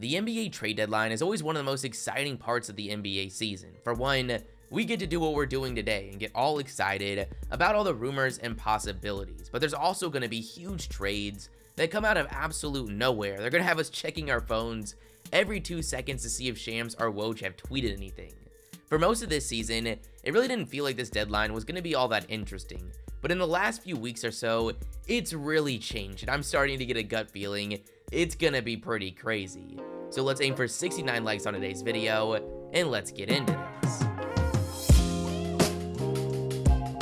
The NBA trade deadline is always one of the most exciting parts of the NBA season. For one, we get to do what we're doing today and get all excited about all the rumors and possibilities. But there's also going to be huge trades that come out of absolute nowhere. They're going to have us checking our phones every 2 seconds to see if Shams or Woj have tweeted anything. For most of this season, it really didn't feel like this deadline was going to be all that interesting. But in the last few weeks or so, it's really changed, and I'm starting to get a gut feeling it's going to be pretty crazy. So let's aim for 69 likes on today's video, and let's get into this.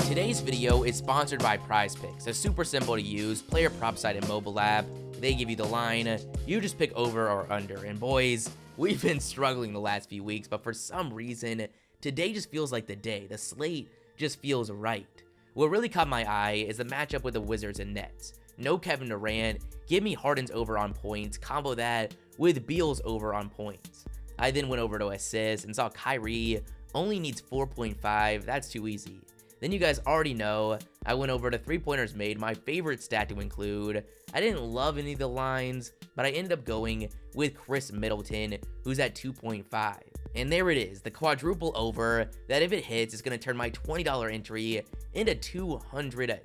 Today's video is sponsored by PrizePicks, a super simple to use player prop site and mobile app. They give you the line, you just pick over or under, and boys, we've been struggling the last few weeks, but for some reason, today just feels like the day. The slate just feels right. What really caught my eye is the matchup with the Wizards and Nets. No Kevin Durant, give me Harden's over on points, combo that with Beal's over on points. I then went over to assists and saw Kyrie only needs 4.5, that's too easy. Then you guys already know, I went over to 3-pointers made, my favorite stat to include. I didn't love any of the lines, but I ended up going with Chris Middleton, who's at 2.5. And there it is, the quadruple over, that if it hits, is going to turn my $20 entry into $200.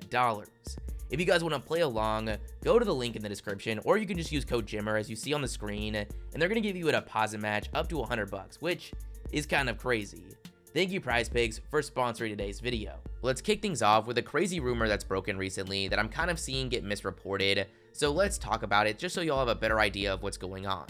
If you guys want to play along, go to the link in the description, or you can just use code Jimmer as you see on the screen, and they're going to give you a deposit match up to $100, which is kind of crazy. Thank you PrizePicks for sponsoring today's video. Let's kick things off with a crazy rumor that's broken recently that I'm kind of seeing get misreported, so let's talk about it just so y'all have a better idea of what's going on.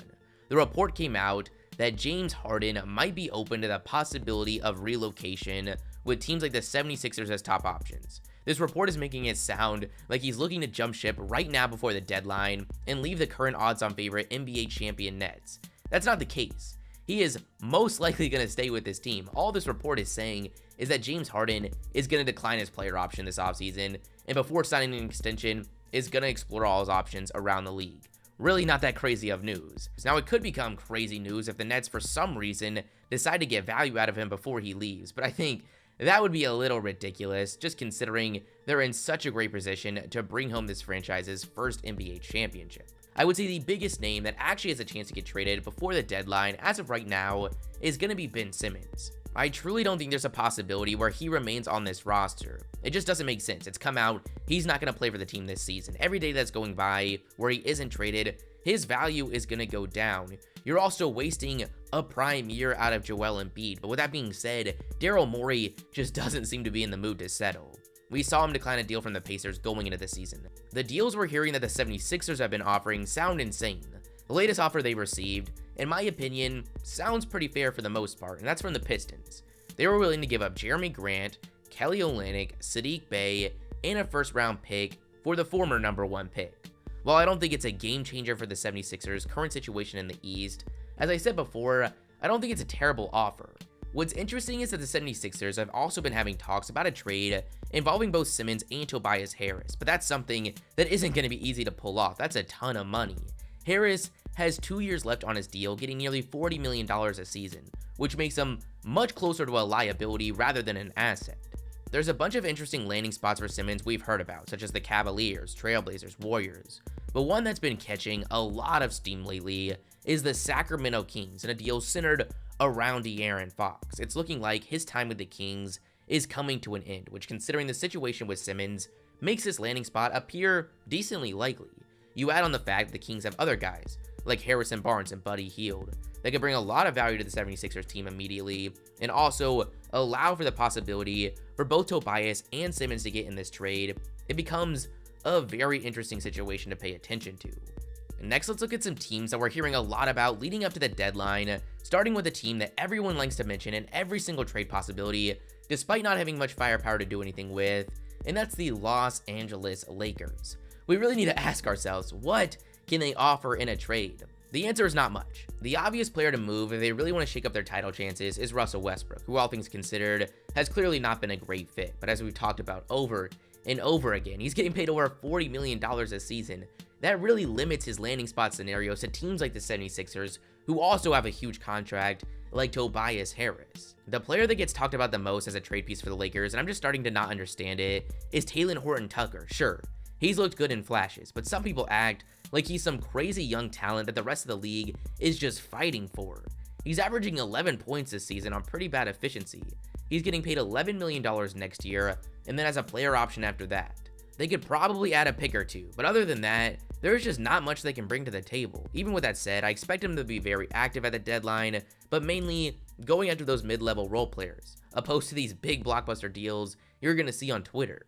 The report came out that James Harden might be open to the possibility of relocation with teams like the 76ers as top options. This report is making it sound like he's looking to jump ship right now before the deadline and leave the current odds-on favorite NBA champion Nets. That's not the case. He is most likely going to stay with this team. All this report is saying is that James Harden is going to decline his player option this offseason, and before signing an extension, is going to explore all his options around the league. Really not that crazy of news. Now it could become crazy news if the Nets for some reason decide to get value out of him before he leaves, but I think that would be a little ridiculous, just considering they're in such a great position to bring home this franchise's first NBA championship. I would say the biggest name that actually has a chance to get traded before the deadline as of right now is going to be Ben Simmons. I truly don't think there's a possibility where he remains on this roster. It just doesn't make sense. It's come out, he's not going to play for the team this season. Every day that's going by where he isn't traded, his value is going to go down. You're also wasting a prime year out of Joel Embiid, but with that being said, Daryl Morey just doesn't seem to be in the mood to settle. We saw him decline a deal from the Pacers going into the season. The deals we're hearing that the 76ers have been offering sound insane. The latest offer they received, in my opinion, sounds pretty fair for the most part, and that's from the Pistons. They were willing to give up Jeremy Grant, Kelly Olynyk, Sadiq Bey, and a first-round pick for the former #1 pick. While I don't think it's a game changer for the 76ers' current situation in the East, as I said before, I don't think it's a terrible offer. What's interesting is that the 76ers have also been having talks about a trade involving both Simmons and Tobias Harris, but that's something that isn't going to be easy to pull off. That's a ton of money. Harris has 2 years left on his deal, getting nearly $40 million a season, which makes him much closer to a liability rather than an asset. There's a bunch of interesting landing spots for Simmons we've heard about, such as the Cavaliers, Trailblazers, Warriors, but one that's been catching a lot of steam lately is the Sacramento Kings, in a deal centered around De'Aaron Fox. It's looking like his time with the Kings is coming to an end, which, considering the situation with Simmons, makes this landing spot appear decently likely. You add on the fact that the Kings have other guys, like Harrison Barnes and Buddy Hield, that could bring a lot of value to the 76ers team immediately, and also allow for the possibility for both Tobias and Simmons to get in this trade. It becomes a very interesting situation to pay attention to. Next, let's look at some teams that we're hearing a lot about leading up to the deadline, starting with a team that everyone likes to mention in every single trade possibility, despite not having much firepower to do anything with, and that's the Los Angeles Lakers. We really need to ask ourselves, what can they offer in a trade? The answer is not much. The obvious player to move if they really want to shake up their title chances is Russell Westbrook, who, all things considered, has clearly not been a great fit, but as we've talked about over and over again, he's getting paid over $40 million a season. That really limits his landing spot scenarios to teams like the 76ers, who also have a huge contract like Tobias Harris. The player that gets talked about the most as a trade piece for the Lakers, and I'm just starting to not understand it, is Talen Horton-Tucker. Sure, he's looked good in flashes, but some people act like he's some crazy young talent that the rest of the league is just fighting for. He's averaging 11 points this season on pretty bad efficiency. He's getting paid $11 million next year, and then has a player option after that. They could probably add a pick or two, but other than that, there's just not much they can bring to the table. Even with that said, I expect him to be very active at the deadline, but mainly going after those mid-level role players, opposed to these big blockbuster deals you're going to see on Twitter.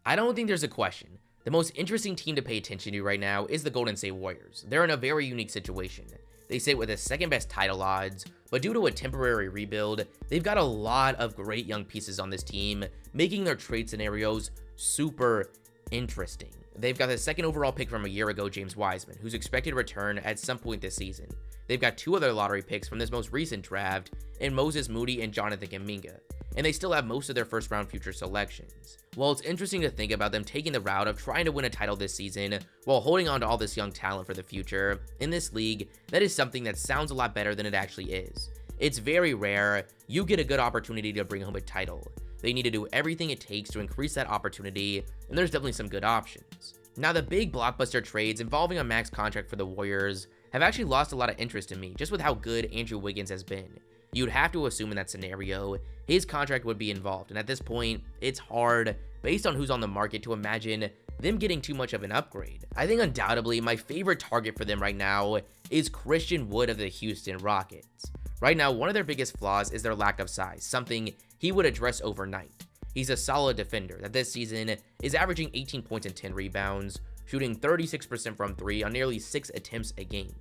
I don't think there's a question. The most interesting team to pay attention to right now is the Golden State Warriors. They're in a very unique situation. They sit with the second best title odds, but due to a temporary rebuild, they've got a lot of great young pieces on this team, making their trade scenarios super interesting. They've got the second overall pick from a year ago, James Wiseman, who's expected to return at some point this season. They've got 2 other lottery picks from this most recent draft in Moses Moody and Jonathan Kuminga, and they still have most of their first round future selections. While it's interesting to think about them taking the route of trying to win a title this season while holding on to all this young talent for the future, in this league, that is something that sounds a lot better than it actually is. It's very rare you get a good opportunity to bring home a title. They need to do everything it takes to increase that opportunity, and there's definitely some good options. Now, the big blockbuster trades involving a max contract for the Warriors have actually lost a lot of interest in me, just with how good Andrew Wiggins has been. You'd have to assume in that scenario, his contract would be involved, and at this point, it's hard, based on who's on the market, to imagine them getting too much of an upgrade. I think undoubtedly my favorite target for them right now is Christian Wood of the Houston Rockets. Right now, one of their biggest flaws is their lack of size, something he would address overnight. He's a solid defender that this season is averaging 18 points and 10 rebounds, shooting 36% from 3 on nearly 6 attempts a game.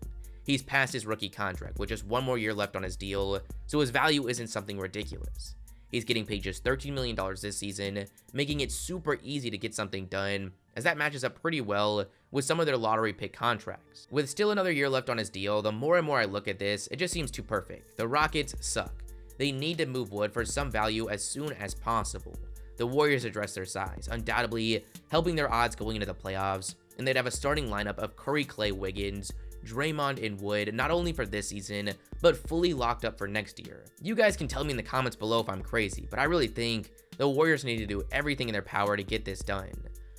He's past his rookie contract with just 1 more year left on his deal, so his value isn't something ridiculous. He's getting paid just $13 million this season, making it super easy to get something done, as that matches up pretty well with some of their lottery pick contracts. With still another year left on his deal, the more and more I look at this, it just seems too perfect. The Rockets suck. They need to move Wood for some value as soon as possible. The Warriors address their size, undoubtedly helping their odds going into the playoffs, and they'd have a starting lineup of Curry, Clay, Wiggins, Draymond, and Wood, not only for this season, but fully locked up for next year. You guys can tell me in the comments below if I'm crazy, but I really think the Warriors need to do everything in their power to get this done.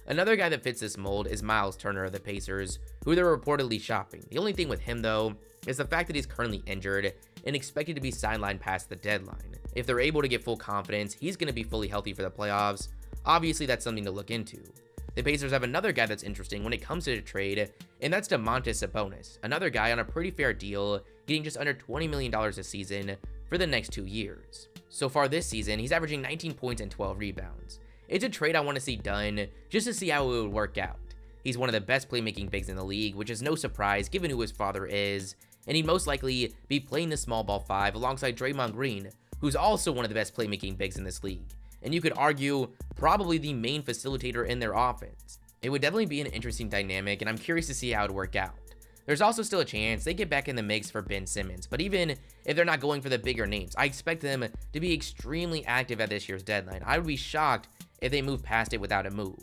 Another guy that fits this mold is Miles Turner of the Pacers, who they're reportedly shopping. The only thing with him, though, is the fact that he's currently injured and expected to be sidelined past the deadline. If they're able to get full confidence, he's going to be fully healthy for the playoffs. Obviously, that's something to look into. The Pacers have another guy that's interesting when it comes to the trade, and that's Domantas Sabonis, another guy on a pretty fair deal, getting just under $20 million a season for the next 2 years. So far this season, he's averaging 19 points and 12 rebounds. It's a trade I want to see done, just to see how it would work out. He's one of the best playmaking bigs in the league, which is no surprise given who his father is, and he'd most likely be playing the small ball 5 alongside Draymond Green, who's also one of the best playmaking bigs in this league, and you could argue probably the main facilitator in their offense. It would definitely be an interesting dynamic, and I'm curious to see how it would work out. There's also still a chance they get back in the mix for Ben Simmons, but even if they're not going for the bigger names, I expect them to be extremely active at this year's deadline. I would be shocked if they move past it without a move.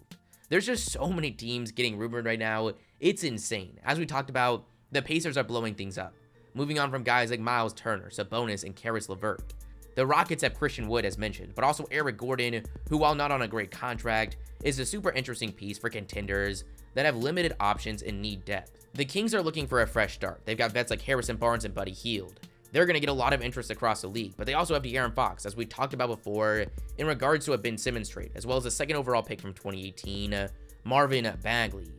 There's just so many teams getting rumored right now, it's insane. As we talked about, the Pacers are blowing things up. Moving on from guys like Miles Turner, Sabonis, and Caris LeVert. The Rockets have Christian Wood as mentioned, but also Eric Gordon, who while not on a great contract, is a super interesting piece for contenders that have limited options and need depth. The Kings are looking for a fresh start. They've got vets like Harrison Barnes and Buddy Hield. They're going to get a lot of interest across the league, but they also have De'Aaron Fox, as we talked about before, in regards to a Ben Simmons trade, as well as a second overall pick from 2018, Marvin Bagley.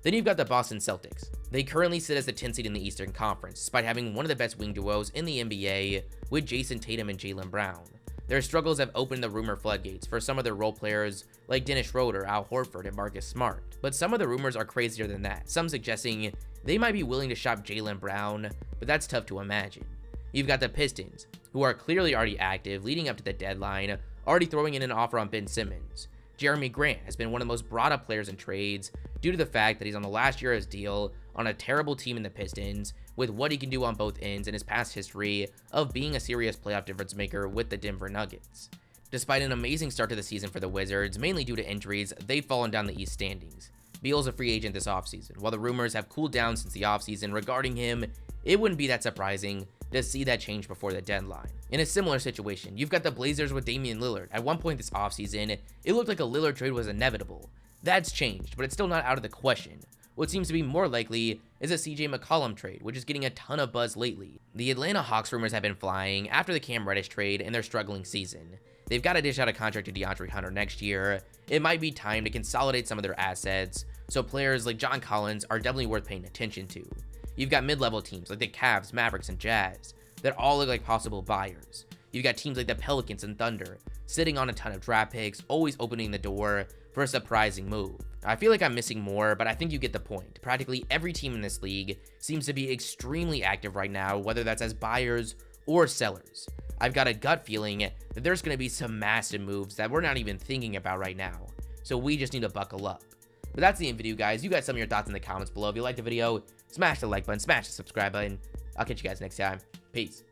Then you've got the Boston Celtics. They currently sit as the 10th seed in the Eastern Conference, despite having one of the best wing duos in the NBA with Jason Tatum and Jaylen Brown. Their struggles have opened the rumor floodgates for some of their role players like Dennis Schroeder, Al Horford, and Marcus Smart. But some of the rumors are crazier than that, some suggesting they might be willing to shop Jaylen Brown, but that's tough to imagine. You've got the Pistons, who are clearly already active leading up to the deadline, already throwing in an offer on Ben Simmons. Jeremy Grant has been one of the most brought up players in trades due to the fact that he's on the last year of his deal on a terrible team in the Pistons, with what he can do on both ends and his past history of being a serious playoff difference maker with the Denver Nuggets. Despite an amazing start to the season for the Wizards, mainly due to injuries, they've fallen down the East standings. Beal's a free agent this offseason. While the rumors have cooled down since the offseason regarding him, it wouldn't be that surprising to see that change before the deadline. In a similar situation, you've got the Blazers with Damian Lillard. At one point this offseason, it looked like a Lillard trade was inevitable. That's changed, but it's still not out of the question. What seems to be more likely is a CJ McCollum trade, which is getting a ton of buzz lately. The Atlanta Hawks rumors have been flying after the Cam Reddish trade and their struggling season. They've got to dish out a contract to DeAndre Hunter next year. It might be time to consolidate some of their assets, so players like John Collins are definitely worth paying attention to. You've got mid-level teams like the Cavs, Mavericks, and Jazz that all look like possible buyers. You've got teams like the Pelicans and Thunder sitting on a ton of draft picks, always opening the door for a surprising move. I feel like I'm missing more, but I think you get the point. Practically every team in this league seems to be extremely active right now, whether that's as buyers or sellers. I've got a gut feeling that there's going to be some massive moves that we're not even thinking about right now, so we just need to buckle up. But that's the end video, guys. You guys some of your thoughts in the comments below. If you liked the video, smash the like button, smash the subscribe button. I'll catch you guys next time. Peace.